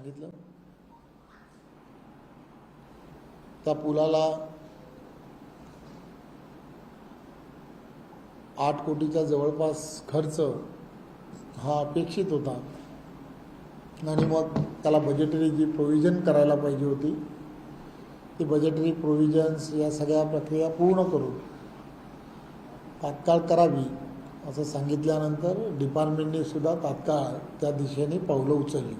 सांगितलं। त्या पुलाला 8 कोटीच्या जवळपास खर्च हा अपेक्षित होता आणि मग त्याला बजेटरी जी प्रोव्हिजन करायला पाहिजे होती ती बजेटरी प्रोव्हिजन्स या सगळ्या प्रक्रिया पूर्ण करून तात्काळ करावी असं सांगितल्यानंतर डिपार्टमेंटने सुद्धा तात्काळ त्या दिशेने पावलं उचलली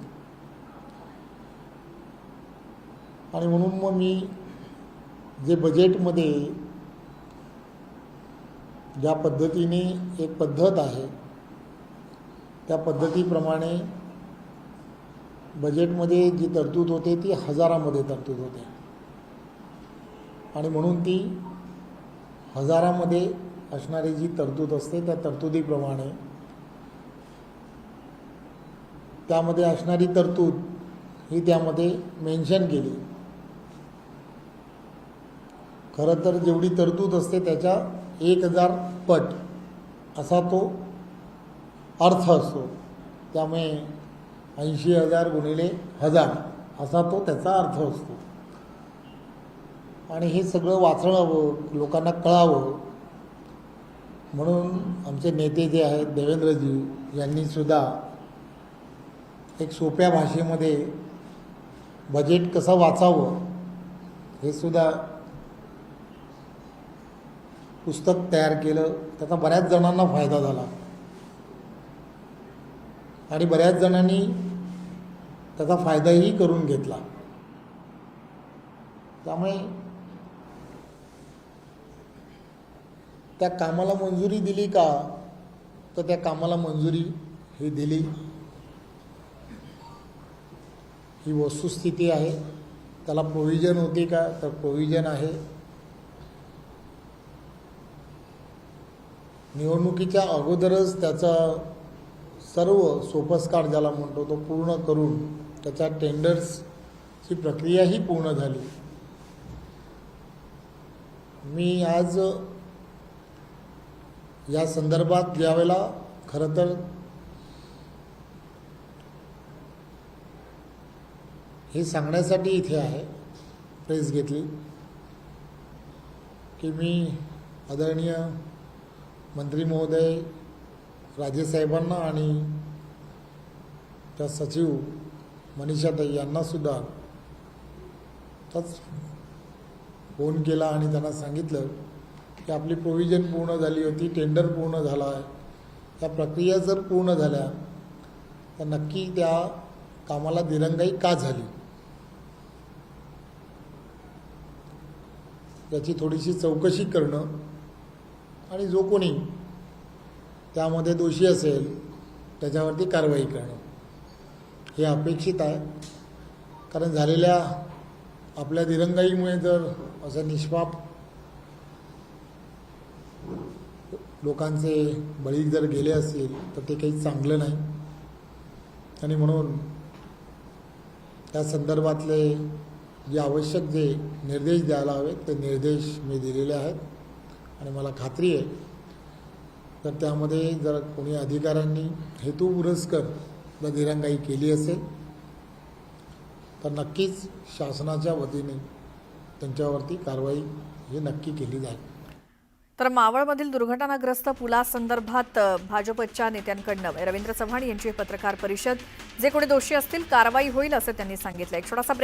आणि म्हणून मग मी जे बजेटमध्ये ज्या पद्धतीने एक पद्धत आहे त्या पद्धतीप्रमाणे बजेटमध्ये जी तरतूद होते ती हजारामध्ये तरतूद होते आणि म्हणून ती हजारामध्ये असणारी जी तरतूद असते त्या तरतुदीप्रमाणे त्यामध्ये असणारी तरतूद ही त्यामध्ये मेन्शन केली। खरं तर जेवढी तरतूद असते त्याच्या 1000 पट असा तो अर्थ असतो, त्यामुळे 80,000 गुणिले 1000 असा तो त्याचा अर्थ असतो आणि हे सगळं वाचणावं, लोकांना कळावं म्हणून आमचे नेते जे आहेत देवेंद्रजी यांनी सुद्धा एक सोप्या भाषेमध्ये बजेट कसं वाचावं हे सुद्धा पुस्तक तयार केलं। त्याचा बऱ्याच जणांना फायदा झाला आणि बऱ्याच जणांनी त्याचा फायदाही करून घेतला। त्यामुळे त्या कामाला मंजुरी दिली का, तर त्या कामाला मंजुरी ही दिली, ही वस्तुस्थिती आहे। त्याला प्रोव्हिजन होती का, तर प्रोव्हिजन आहे। निवडणुकीच्या अगोदरच त्याचा सर्व सोपस्कार ज्याला म्हणतो तो पूर्ण करून त्याच्या टेंडर्सची प्रक्रियाही पूर्ण झाली। मी आज या संदर्भात ज्यावेळेला खरं तर हे सांगण्यासाठी इथे आहे, प्रेस घेतली की मी आदरणीय मंत्री महोदय राजेसाहेबांना आणि त्या सचिव मनीषाताई यांना सुद्धा त्याच फोन केला आणि त्यांना सांगितलं की आपली प्रोव्हिजन पूर्ण झाली होती, टेंडर पूर्ण झाला आहे, त्या प्रक्रिया जर पूर्ण झाल्या तर नक्की त्या कामाला दिरंगाई का झाली याची थोडीशी चौकशी करणं आणि जो कोणी त्यामध्ये दोषी असेल त्याच्यावरती कारवाई करणं हे अपेक्षित आहे। कारण झालेल्या आपल्या दिरंगाईमुळे जर असं निष्पाप लोकांचे बळी जर गेले असतील तर ते काही चांगलं नाही आणि म्हणून त्या संदर्भातले जे आवश्यक जे निर्देश द्यायला हवेत ते निर्देश मी दिलेले आहेत आणि मला खात्री आहे तर त्यामध्ये जर कोणी अधिकाऱ्यांनी हेतुपुरस्सर जर दिरंगाई केली असेल तर नक्कीच शासनाच्या वतीने त्यांच्यावरती कारवाई ही नक्की केली जाईल। तर मावळमधील दुर्घटनाग्रस्त पुलासंदर्भात भाजपच्या नेत्यांकडून रवींद्र चव्हाण यांची पत्रकार परिषद, जे कोणी दोषी असतील कारवाई होईल असं त्यांनी सांगितलं। एक छोटासा ब्रेक